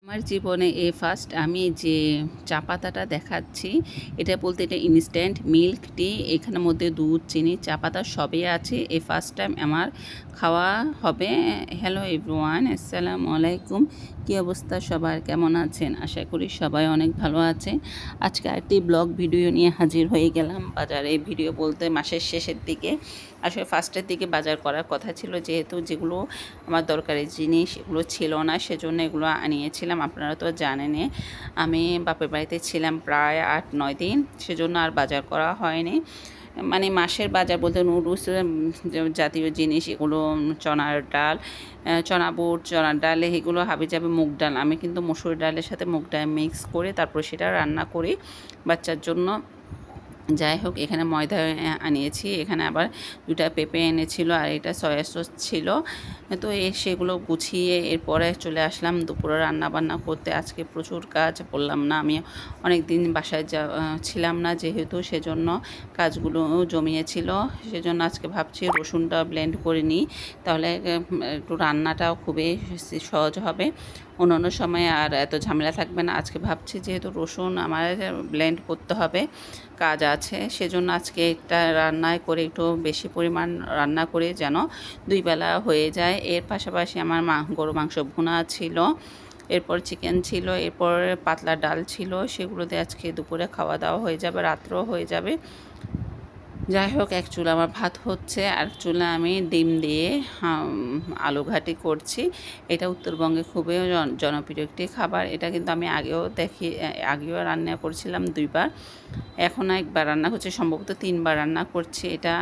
আমার জীবনে ফার্স্ট আমি যে চা পাতাটা দেখাচ্ছি, এটা বলতে এটা ইনস্ট্যান্ট মিল্ক টি। এখানের মধ্যে দুধ, চিনি, চা পাতা সবই আছে। ফার্স্ট টাইম আমার খাওয়া হবে। হ্যালো এভরিওয়ান, আসসালামু আলাইকুম। কী অবস্থা সবার, কেমন আছেন? আশা করি সবাই অনেক ভালো আছে। আজকে একটি ব্লগ ভিডিও নিয়ে হাজির হয়ে গেলাম। বাজারে ভিডিও বলতে মাসের শেষের দিকে, আসলে ফার্স্টের দিকে বাজার করার কথা ছিল, যেহেতু যেগুলো আমার দরকারি জিনিস এগুলো ছিল না, সেজন্য এগুলো আনিয়েছিলাম। আপনারা তো জানেনই আমি বাপের বাড়িতে ছিলাম প্রায় 8-9 দিন, সেজন্য আর বাজার করা হয়নি। মানে মাসের বাজার বলতে নুডলস জাতীয় জিনিস, এগুলো চনার ডাল, চনা বুট, চনার ডাল, এগুলো হাবিজাবি মুগ ডাল। আমি কিন্তু মসুর ডালের সাথে মুগ ডাল মিক্স করে তারপর সেটা রান্না করি বাচ্চার জন্য। যাই হোক, এখানে ময়দা আনিয়েছি, এখানে আবার 2টা পেঁপে এনেছিল, আর এটা সয়া সস ছিল। তো সেগুলো গুছিয়ে এরপরে চলে আসলাম দুপুরে রান্না বান্না করতে। আজকে প্রচুর কাজ, বললাম না আমি অনেক দিন বাসায় ছিলাম না, যেহেতু সেজন্য কাজগুলো জমিয়েছিল। সেজন্য আজকে ভাবছি রসুনটা ব্লেন্ড করে নিই, তাহলে একটু রান্নাটাও খুবই সহজ হবে। অন্যান্য সময় আর এত ঝামেলা থাকবে না। আজকে ভাবছি যেহেতু রসুন আমার ব্লেন্ড করতে হবে, কাজ আছে, সেজন্য আজকে একটা রান্নায় করে একটু বেশি পরিমাণ রান্না করে যেন 2 বেলা হয়ে যায়। এর পাশাপাশি আমার গরু মাংস ভুনা ছিল, এরপর চিকেন ছিল, এরপর পাতলা ডাল ছিল। সেগুলো দিয়ে আজকে দুপুরে খাওয়া দাওয়া হয়ে যাবে, রাত্রেও হয়ে যাবে। যাই হোক, এক চুলা আমার ভাত হচ্ছে, আর চুলা আমি ডিম দিয়ে আলু ঘাটি করছি। এটা উত্তরবঙ্গে খুবই জনপ্রিয় একটি খাবার। এটা কিন্তু আমি আগেও রান্না করছিলাম 2 বার, এখন একবার রান্না করছি, সম্ভবত 3 বার রান্না করছি। এটা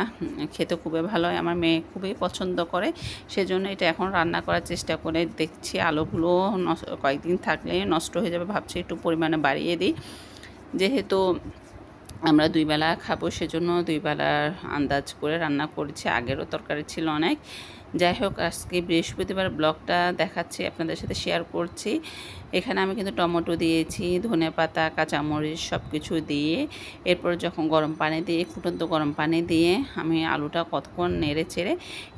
খেতে খুবই ভালো হয়, আমার মেয়ে খুবই পছন্দ করে, সেজন্য এটা এখন রান্না করার চেষ্টা করে দেখছি। আলুগুলো কয়েকদিন থাকলে নষ্ট হয়ে যাবে, ভাবছি একটু পরিমাণে বাড়িয়ে দিই। যেহেতু আমরা 2 বেলা খাবো, সেজন্য 2 বেলার আন্দাজ করে রান্না করেছি। আগেরও তরকারি ছিল অনেক। যাই হোক, আজকে বৃহস্পতিবার ব্লগটা দেখাচ্ছি, আপনাদের সাথে শেয়ার করছি। এখানে আমি কিন্তু টমেটো দিয়েছি, ধনেপাতা, কাঁচামরিচ সব কিছু দিয়ে, এরপর যখন গরম পানি দিয়ে, ফুটন্ত গরম পানি দিয়ে আমি আলুটা কতক্ষণ নেড়ে চেড়ে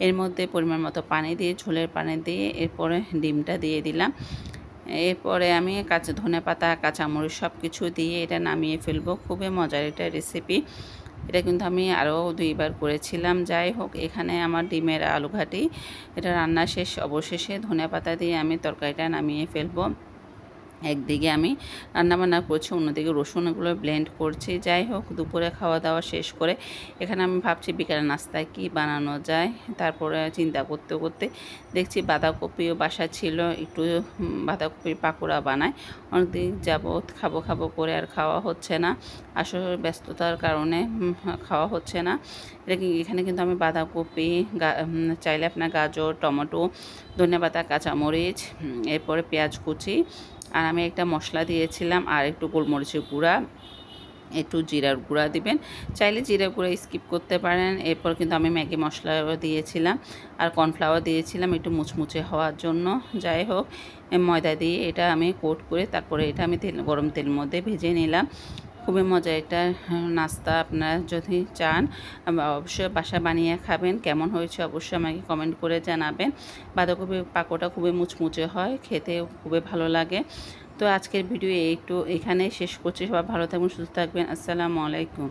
এর মধ্যে পরিমাণ মতো পানি দিয়ে, ঝোলের পানি দিয়ে, এরপরে ডিমটা দিয়ে দিলাম। এরপরে আমি ধনেপাতা, কাঁচামরিচ সব কিছু দিয়ে এটা নামিয়ে ফেলবো। খুবই মজার এটা রেসিপি। এটা কিন্তু আমি আরও 2 বার করেছিলাম। যাই হোক, এখানে আমার ডিমের আলু ঘাটি এটা রান্না শেষ। অবশেষে ধনেপাতা দিয়ে আমি তরকারিটা নামিয়ে ফেলবো। একদিকে আমি রান্নাবান্না করছি, অন্যদিকে রসুনগুলো ব্লেন্ড করছি। যাই হোক, দুপুরে খাওয়া দাওয়া শেষ করে এখানে আমি ভাবছি বিকেলের নাস্তায় কী বানানো যায়। তারপরে চিন্তা করতে করতে দেখছি বাঁধাকপিও বাসা ছিল, একটু বাঁধাকপির পাকোড়া বানাই। অনেকদিন যাবৎ খাবো খাবো করে আর খাওয়া হচ্ছে না, আসলে ব্যস্ততার কারণে খাওয়া হচ্ছে না। এখানে কিন্তু আমি বাঁধাকপি, চাইলে আপনার গাজর, টমেটো, ধনেপাতা, কাঁচামরিচ, এরপরে পেঁয়াজ কুচি, আর আমি একটা মশলা দিয়েছিলাম, আর একটু গোলমরিচের গুঁড়া, একটু জিরার গুঁড়া দিবেন, চাইলে জিরার গুঁড়া স্কিপ করতে পারেন। এরপর কিন্তু আমি ম্যাগি মশলাও দিয়েছিলাম, আর কর্নফ্লাওয়ার দিয়েছিলাম একটু মুচমুচে হওয়ার জন্য। যাই হোক, ময়দা দিয়ে এটা আমি কোট করে তারপরে এটা আমি গরম তেলের মধ্যে ভেজে নিলাম। খুবই মজার একটা নাস্তা। আপনারা যদি চান অবশ্যই বাসায় বানিয়ে খাবেন। কেমন হয়েছে অবশ্যই আমাকে কমেন্ট করে জানাবেন। বাঁধাকপির পাকোড়া খুবই মুচমুচে হয়, খেতে খুবই ভালো লাগে। তো আজকের ভিডিও এখানে শেষ করছি। সবাই ভালো থাকবেন, সুস্থ থাকবেন। আসসালামু আলাইকুম।